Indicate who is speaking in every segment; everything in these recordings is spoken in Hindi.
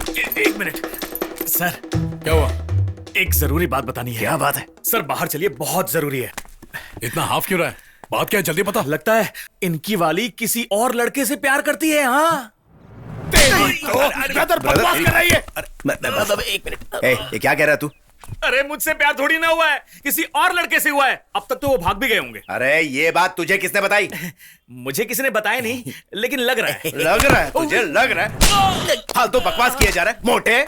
Speaker 1: एक मिनट सर।
Speaker 2: क्या हुआ?
Speaker 1: एक जरूरी बात बतानी है।
Speaker 2: क्या बात है?
Speaker 1: सर बाहर चलिए, बहुत जरूरी है।
Speaker 2: इतना हाफ क्यों रहा है? बात क्या है, जल्दी बता।
Speaker 1: लगता है इनकी वाली किसी और लड़के से प्यार करती है। हाँ
Speaker 2: ब्रदर बकवास कर रही है।
Speaker 3: एक मिनट, ये क्या कह रहा है तू?
Speaker 1: अरे मुझसे प्यार थोड़ी ना हुआ है, किसी और लड़के से हुआ है। अब तक तो वो भाग भी गए होंगे।
Speaker 3: अरे ये बात तुझे किसने बताई?
Speaker 1: मुझे किसी ने बताया नहीं, लेकिन लग रहा है।
Speaker 3: लग रहा है तुझे? लग रहा है? फालतू बकवास किए जा रहा है मोटे।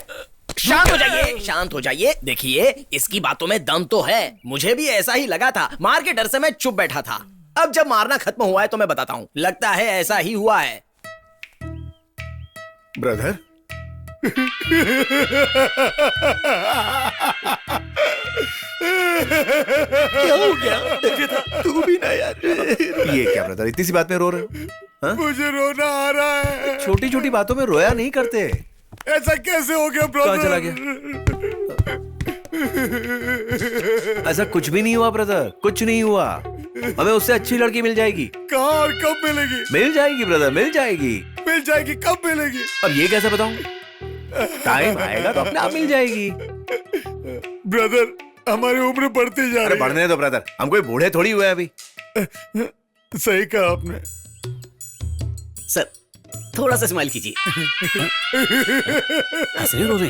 Speaker 4: शांत हो जाइए, शांत हो जाइए। देखिए इसकी बातों में दम तो है, मुझे भी ऐसा ही लगा था। मार के डर से मैं चुप बैठा था। अब जब मारना खत्म हुआ है तो मैं बताता हूँ। लगता है ऐसा ही हुआ है।
Speaker 3: ब्रदर
Speaker 4: क्या हो गया? तू भी ना यार।
Speaker 3: ये क्या ब्रदर, इतनी सी बात में रो रहे हो? हाँ?
Speaker 2: मुझे रोना आ रहा है।
Speaker 3: छोटी छोटी बातों में रोया नहीं करते।
Speaker 2: ऐसा कैसे हो गया ब्रदर?
Speaker 3: कहाँ चला गया? ऐसा कुछ भी नहीं हुआ ब्रदर, कुछ नहीं हुआ। हमें उससे अच्छी लड़की मिल जाएगी।
Speaker 2: कहाँ और कब मिलेगी?
Speaker 3: मिल जाएगी ब्रदर, मिल जाएगी।
Speaker 2: मिल जाएगी? कब मिलेगी?
Speaker 3: अब ये कैसे बताऊं? टाइम आएगा तो अपने आप मिल जाएगी।
Speaker 2: ब्रदर हमारी उम्र बढ़ती जा
Speaker 3: अरे
Speaker 2: रही है।
Speaker 3: बढ़ने दो ब्रदर, हम कोई बूढ़े थोड़ी हुए अभी।
Speaker 2: सही कहा आपने।
Speaker 4: सर थोड़ा सा स्माइल कीजिए। ऐसे नहीं रो रहे,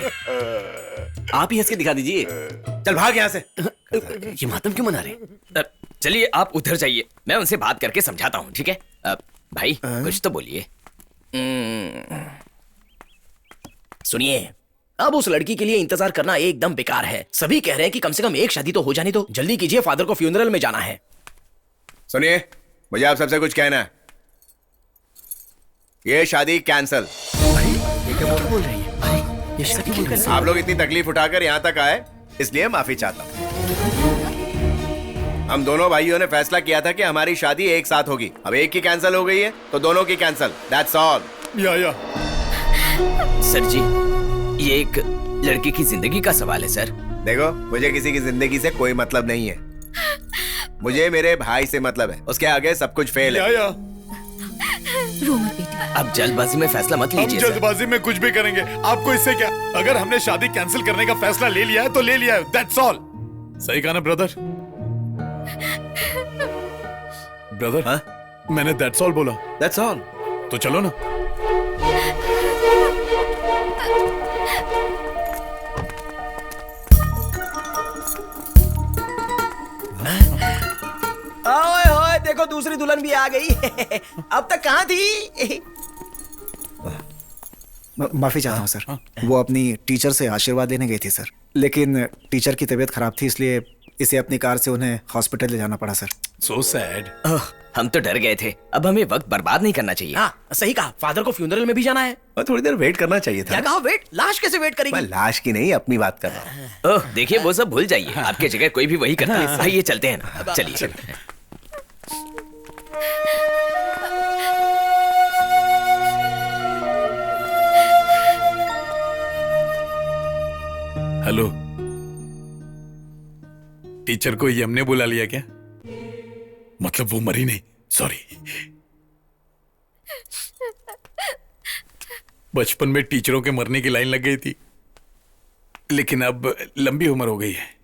Speaker 4: आप ही हंस के दिखा दीजिए।
Speaker 3: चल भाग यहाँ से।
Speaker 4: ये मातम क्यों मना रहे? चलिए आप उधर जाइए, मैं उनसे बात करके समझाता हूँ। ठीक है भाई, कुछ तो बोलिए। सुनिए, अब उस लड़की के लिए इंतजार करना एकदम बेकार है। सभी कह रहे हैं कि कम से कम एक शादी तो हो जाने दो। जल्दी कीजिए, फादर को फ्यूनरल में जाना है।
Speaker 3: सुनिए, मुझे आप सबसे कुछ कहना है। ये शादी कैंसल।
Speaker 4: ये क्या बोल रही है? भाई ये शादी बोल रही है।
Speaker 3: आप लोग इतनी तकलीफ उठाकर यहाँ तक आए, इसलिए माफी चाहता हूँ। हम दोनों भाइयों ने फैसला किया था कि हमारी शादी एक साथ होगी। अब एक की कैंसिल हो गई है तो दोनों की कैंसिल। That's all.
Speaker 2: या
Speaker 4: सर जी, ये एक लड़की की जिंदगी का सवाल है सर।
Speaker 3: देखो, मुझे किसी की जिंदगी से कोई मतलब नहीं है। मुझे मेरे भाई से मतलब है, उसके आगे सब कुछ फेल है।
Speaker 2: या
Speaker 5: रो मत बेटी।
Speaker 4: अब जल्दबाजी में फैसला मत
Speaker 2: हम
Speaker 4: लीजिए सर।
Speaker 2: जल्दबाजी में कुछ भी करेंगे, आपको इससे क्या? अगर हमने शादी कैंसिल करने का फैसला ले लिया है तो ले लिया है, दैट्स ऑल। सही कहा ना ब्रदर? ब्रदर
Speaker 3: हाँ?
Speaker 2: मैंने दैट्स ऑल बोला।
Speaker 3: That's all.
Speaker 2: तो चलो ना।
Speaker 4: ओए होए, देखो दूसरी दुल्हन भी आ गई। अब तक कहाँ थी?
Speaker 6: माफी चाहता हूँ सर। वो अपनी टीचर से आशीर्वाद लेने गई थी सर, लेकिन टीचर की तबीयत खराब थी, इसलिए इसे अपनी कार से उन्हें हॉस्पिटल ले जाना पड़ा सर।
Speaker 2: So sad.
Speaker 4: हम तो डर गए थे। अब हमें वक्त बर्बाद नहीं करना चाहिए। हाँ सही कहा, फादर को फ्यूनरल में भी जाना है।
Speaker 3: और थोड़ी देर वेट करना चाहिए
Speaker 4: क्या
Speaker 3: था।
Speaker 4: कहा? वेट? लाश कैसे वेट
Speaker 3: मैं
Speaker 4: करेगी?
Speaker 3: लाश की नहीं, अपनी बात कर रहा हूँ।
Speaker 4: ओह देखिए, वो सब भूल जाइए। आपके जगह कोई भी वही करता है। आइए चलते हैं ना। चलिए।
Speaker 2: हेलो, टीचर को ये हमने बुला लिया क्या? मतलब वो मरी नहीं, सॉरी। बचपन में टीचरों के मरने की लाइन लग गई थी, लेकिन अब लंबी उम्र हो गई है।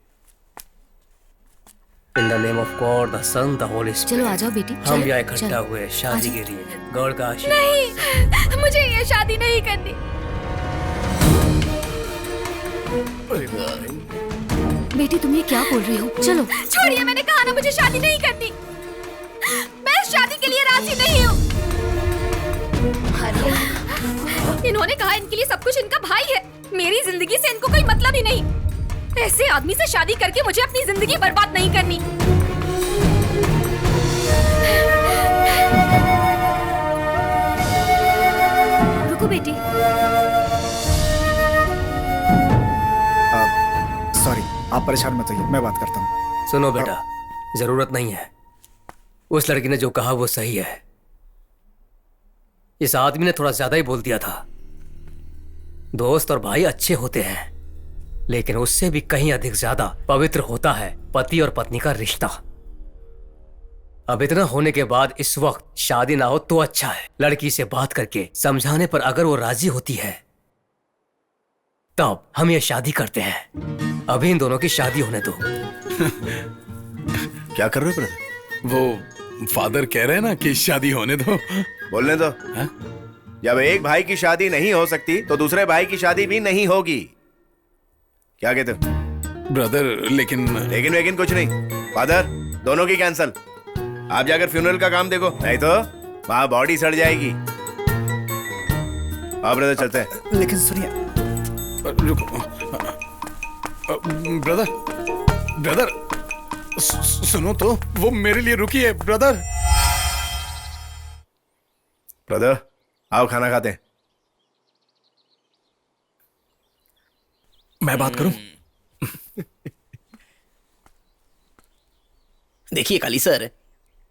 Speaker 7: In the name of God, the Son, the Holy Spirit.
Speaker 5: चलो आ जाओ बेटी।
Speaker 7: हम
Speaker 5: चलो,
Speaker 7: यहाँ इकट्ठा
Speaker 5: चलो।
Speaker 7: हुए शादी के लिए। गॉड का आशीर्वाद।
Speaker 5: नहीं, मुझे ये शादी नहीं करनी। बेटी तुम ये क्या बोल रही हो? चलो
Speaker 8: छोड़िए, मैंने कहा ना मुझे शादी नहीं करनी। मैं इस शादी के लिए राजी नहीं हूँ। इन्होंने कहा इनके लिए सब कुछ इनका भाई है। मेरी जिंदगी से इनको कोई मतलब ही नहीं। ऐसे आदमी से शादी करके मुझे अपनी जिंदगी बर्बाद नहीं करनी।
Speaker 5: रुको बेटी।
Speaker 6: सॉरी, आप परेशान मत होइए, मैं बात करता हूँ।
Speaker 7: सुनो बेटा, जरूरत नहीं है। उस लड़की ने जो कहा वो सही है। इस आदमी ने थोड़ा ज्यादा ही बोल दिया था। दोस्त और भाई अच्छे होते हैं, लेकिन उससे भी कहीं अधिक ज्यादा पवित्र होता है पति और पत्नी का रिश्ता। अब इतना होने के बाद इस वक्त शादी ना हो तो अच्छा है। लड़की से बात करके समझाने पर अगर वो राजी होती है तब हम ये शादी करते हैं। अभी इन दोनों की शादी होने दो।
Speaker 3: क्या कर रहे हो ब्रदर?
Speaker 2: वो फादर कह रहे हैं ना कि शादी होने दो।
Speaker 3: बोलने दो। जब एक भाई की शादी नहीं हो सकती तो दूसरे भाई की शादी भी नहीं होगी। क्या कहते हो
Speaker 2: ब्रदर? लेकिन
Speaker 3: लेकिन कुछ नहीं। फादर, दोनों की कैंसल। आप जाकर फ्यूनरल का काम देखो, नहीं तो वहां बॉडी सड़ जाएगी। आप ब्रदर चलते हैं।
Speaker 6: लेकिन सुनिए,
Speaker 2: रुको ब्रदर सुनो तो, वो मेरे लिए रुकी है ब्रदर।
Speaker 3: ब्रदर आओ खाना खाते हैं।
Speaker 2: मैं बात करूं?
Speaker 4: देखिए काली सर,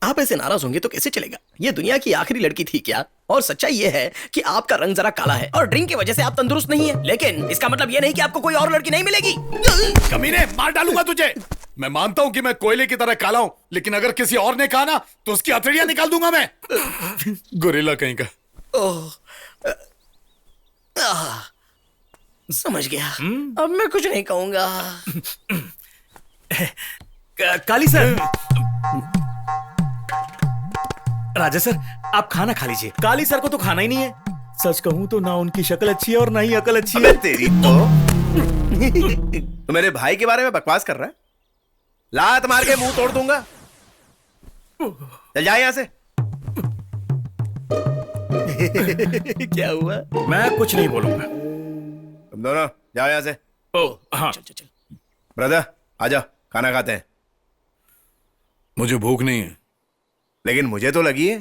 Speaker 4: आप ऐसे नाराज होंगे तो कैसे चलेगा? ये दुनिया की आखिरी लड़की थी क्या? और सच्चाई ये है कि आपका रंग जरा काला है और ड्रिंक की वजह से आप तंदुरुस्त नहीं है, लेकिन इसका मतलब ये नहीं कि आपको कोई और लड़की नहीं मिलेगी।
Speaker 2: कमीने, मार डालूंगा तुझे। मैं मानता हूं कि मैं कोयले की तरह काला हूं, लेकिन अगर किसी और ने कहा ना तो उसकी हथेलियां निकाल दूंगा मैं। गोरिल्ला कहीं का।
Speaker 4: समझ गया। अब मैं कुछ नहीं कहूंगा।
Speaker 1: काली सर, राजा सर, आप खाना खा लीजिए। काली सर को तो खाना ही नहीं है। सच कहूं तो ना उनकी शक्ल अच्छी है और ना ही अकल अच्छी है।
Speaker 3: तेरी तो मेरे भाई के बारे में बकवास कर रहा है? लात मार के मुंह तोड़ दूंगा। चल जा यहां से। क्या हुआ?
Speaker 1: मैं कुछ नहीं बोलूंगा।
Speaker 3: तुम दोनों जाओ यहां से।
Speaker 1: ओह हाँ,
Speaker 4: चल।
Speaker 3: ब्रदर आजा, खाना खाते हैं।
Speaker 2: मुझे भूख नहीं है।
Speaker 3: लेकिन मुझे तो लगी है।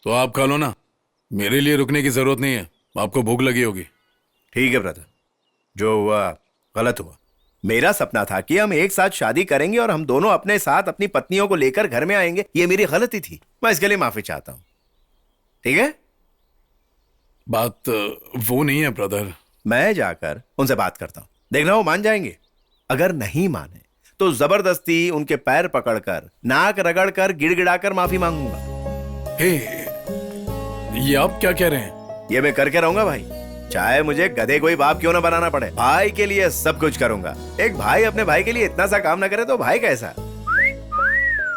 Speaker 2: तो आप खा लो ना, मेरे लिए रुकने की जरूरत नहीं है। आपको भूख लगी होगी।
Speaker 3: ठीक है ब्रदर, जो हुआ गलत हुआ। मेरा सपना था कि हम एक साथ शादी करेंगे और हम दोनों अपने साथ अपनी पत्नियों को लेकर घर में आएंगे। ये मेरी गलती थी, मैं इसके लिए माफी चाहता हूं। ठीक है?
Speaker 2: बात वो नहीं है ब्रदर।
Speaker 3: मैं जाकर उनसे बात करता हूं, देखना वो मान जाएंगे। अगर नहीं माने तो जबरदस्ती उनके पैर पकड़कर, नाक रगड़कर, गिड़गिड़ाकर माफी मांगूंगा।
Speaker 2: हे, ये आप क्या कह रहे हैं?
Speaker 3: ये मैं करके रहूंगा भाई, चाहे मुझे गधे कोई बाप क्यों ना बनाना पड़े। भाई के लिए सब कुछ करूंगा। एक भाई अपने भाई के लिए इतना सा काम ना करे तो भाई कैसा?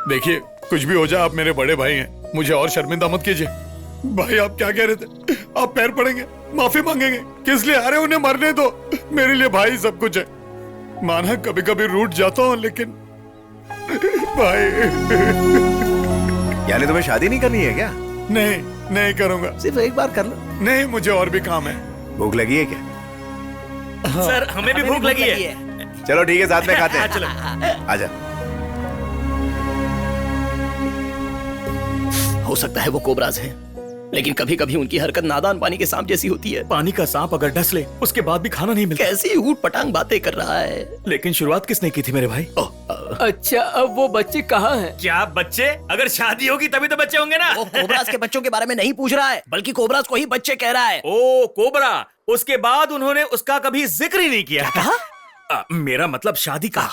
Speaker 2: देखिए, कुछ भी हो जाए, आप मेरे बड़े भाई हैं, मुझे और शर्मिंदा मत कीजिए। भाई आप क्या कह रहे थे? आप पैर पड़ेंगे, माफी मांगेंगे? किस लिए? अरे उन्हें मरने दो। मेरे लिए भाई सब कुछ है। माना कभी कभी रूठ जाता हूं, लेकिन भाई।
Speaker 3: यानी तुम्हें शादी नहीं करनी है क्या?
Speaker 2: नहीं करूंगा।
Speaker 3: सिर्फ एक बार कर लो।
Speaker 2: नहीं, मुझे और भी काम है।
Speaker 3: भूख लगी है क्या?
Speaker 1: सर हमें भी भूख लगी है।
Speaker 3: चलो ठीक है, साथ में खाते हैं।
Speaker 1: चलो।
Speaker 3: आजा।
Speaker 4: हो सकता है वो कोबराज हैं, लेकिन कभी कभी उनकी हरकत नादान पानी के सांप जैसी होती है।
Speaker 1: पानी का सांप अगर डस ले उसके बाद भी खाना नहीं मिलता।
Speaker 4: कैसी ऊट पटांग बातें कर रहा है।
Speaker 1: लेकिन शुरुआत किसने की थी मेरे भाई?
Speaker 7: अच्छा, अब वो बच्चे कहाँ हैं?
Speaker 1: क्या बच्चे? अगर शादी होगी तभी तो बच्चे होंगे ना।
Speaker 4: वो कोबराज के बच्चों के बारे में नहीं पूछ रहा है, बल्कि कोबराज को ही बच्चे कह रहा है।
Speaker 1: ओ कोबरा, उसके बाद उन्होंने उसका कभी जिक्र ही नहीं किया। मेरा मतलब शादी का।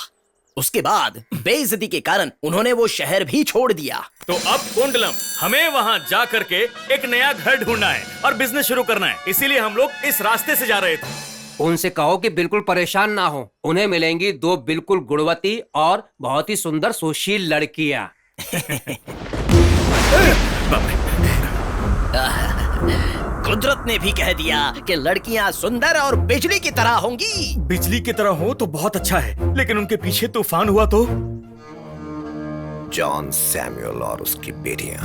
Speaker 4: उसके बाद बेइज्जती के कारण उन्होंने वो शहर भी छोड़ दिया।
Speaker 1: तो अब कुंडलम, हमें वहाँ जा करके एक नया घर ढूंढना है और बिजनेस शुरू करना है। इसीलिए हम लोग इस रास्ते से जा रहे थे।
Speaker 7: उनसे कहो कि बिल्कुल परेशान ना हो। उन्हें मिलेंगी 2 बिल्कुल गुणवती और बहुत ही सुंदर सुशील लड़कियां।
Speaker 4: कुदरत ने भी कह दिया कि लड़कियां सुंदर और बिजली की तरह होंगी।
Speaker 1: बिजली की तरह हो तो बहुत अच्छा है, लेकिन उनके पीछे तूफान हुआ तो?
Speaker 3: जॉन सैमुअल और उसकी बेटियां।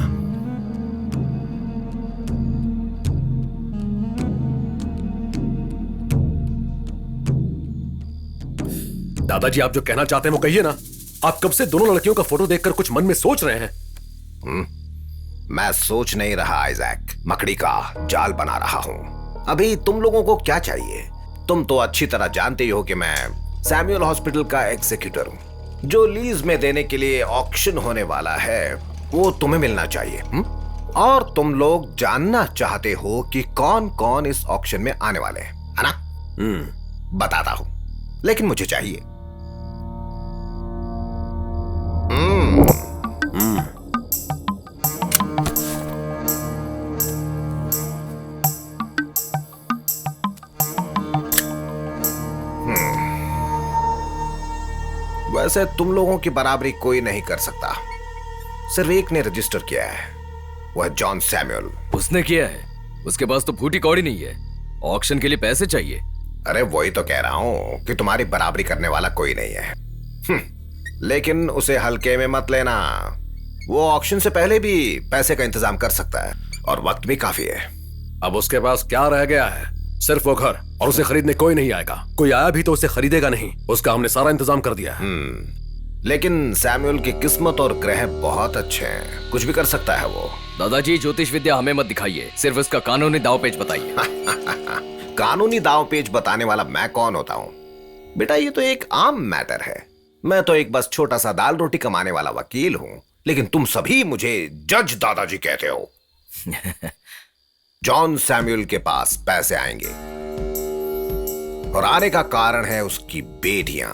Speaker 9: दादाजी, आप जो कहना चाहते हैं वो कहिए ना। आप कब से दोनों लड़कियों का फोटो देखकर कुछ मन में सोच रहे हैं?
Speaker 10: मैं सोच नहीं रहा आइजैक, मकड़ी का जाल बना रहा हूं। अभी तुम लोगों को क्या चाहिए? तुम तो अच्छी तरह जानते ही हो कि मैं सैमुअल हॉस्पिटल का एग्जीक्यूटिव हूं। जो लीज में देने के लिए ऑक्शन होने वाला है वो तुम्हें मिलना चाहिए। और तुम लोग जानना चाहते हो कि कौन कौन इस ऑक्शन में आने वाले हैं, है ना? बताता हूं, लेकिन मुझे चाहिए। वैसे तुम लोगों की बराबरी कोई नहीं कर सकता। सिर्फ एक ने रजिस्टर किया है, वो है जॉन सैमुअल।
Speaker 11: उसने किया है? उसके पास तो फूटी कौड़ी नहीं है। ऑक्शन के लिए पैसे चाहिए।
Speaker 10: अरे वही तो कह रहा हूं कि तुम्हारी बराबरी करने वाला कोई नहीं है। लेकिन उसे हल्के में मत लेना। वो ऑक्शन से पहले भी पैसे का इंतजाम कर सकता है और वक्त भी काफी है।
Speaker 9: अब उसके पास क्या रह गया है? सिर्फ वो घर, और उसे खरीदने कोई नहीं आएगा। कोई आया भी तो उसे खरीदेगा नहीं। उसका हमने सारा इंतजाम कर दिया है।
Speaker 10: लेकिन सैमुअल की किस्मत और ग्रह बहुत अच्छे हैं, कुछ भी कर सकता है वो।
Speaker 11: दादाजी, ज्योतिष विद्या हमें मत दिखाइए, सिर्फ इसका कानूनी दाव पेच बताइए।
Speaker 10: कानूनी दाव पेच बताने वाला मैं कौन होता हूँ बेटा? ये तो एक आम मैटर है। मैं तो एक बस छोटा सा दाल रोटी कमाने वाला वकील हूँ, लेकिन तुम सभी मुझे जज दादाजी कहते हो। जॉन सैमुअल के पास पैसे आएंगे और आने का कारण है उसकी बेटियां।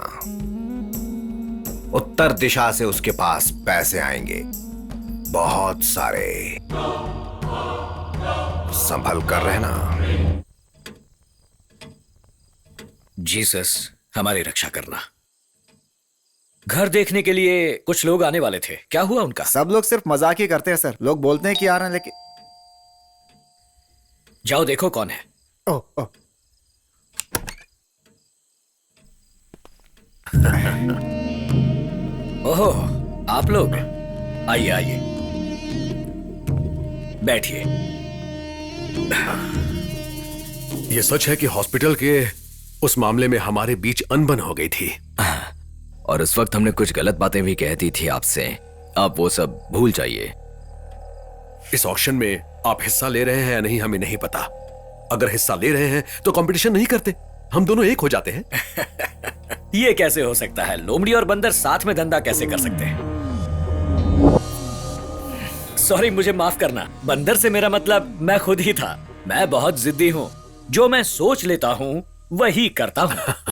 Speaker 10: उत्तर दिशा से उसके पास पैसे आएंगे, बहुत सारे। संभल कर रहना।
Speaker 12: जीसस, हमारी रक्षा करना। घर देखने के लिए कुछ लोग आने वाले थे, क्या हुआ उनका?
Speaker 6: सब लोग सिर्फ मजाक ही करते हैं सर। लोग बोलते हैं कि आ रहे हैं, लेकिन
Speaker 12: जाओ देखो कौन है।
Speaker 6: ओह।
Speaker 12: ओहो, आप लोग आइए आइए, बैठिए।
Speaker 9: ये सच है कि हॉस्पिटल के उस मामले में हमारे बीच अनबन हो गई थी,
Speaker 11: और उस वक्त हमने कुछ गलत बातें भी कह दी थी आपसे। आप वो सब भूल जाइए।
Speaker 9: इस ऑक्शन में आप हिस्सा ले रहे हैं या नहीं हमें नहीं पता। अगर हिस्सा ले रहे हैं तो कंपटीशन नहीं करते, हम दोनों एक हो जाते हैं।
Speaker 12: ये कैसे हो सकता है? लोमड़ी और बंदर साथ में धंधा कैसे कर सकते हैं? सॉरी, मुझे माफ करना। बंदर से मेरा मतलब मैं खुद ही था। मैं बहुत जिद्दी हूँ। जो मैं सोच लेता हूँ वही करता हूँ।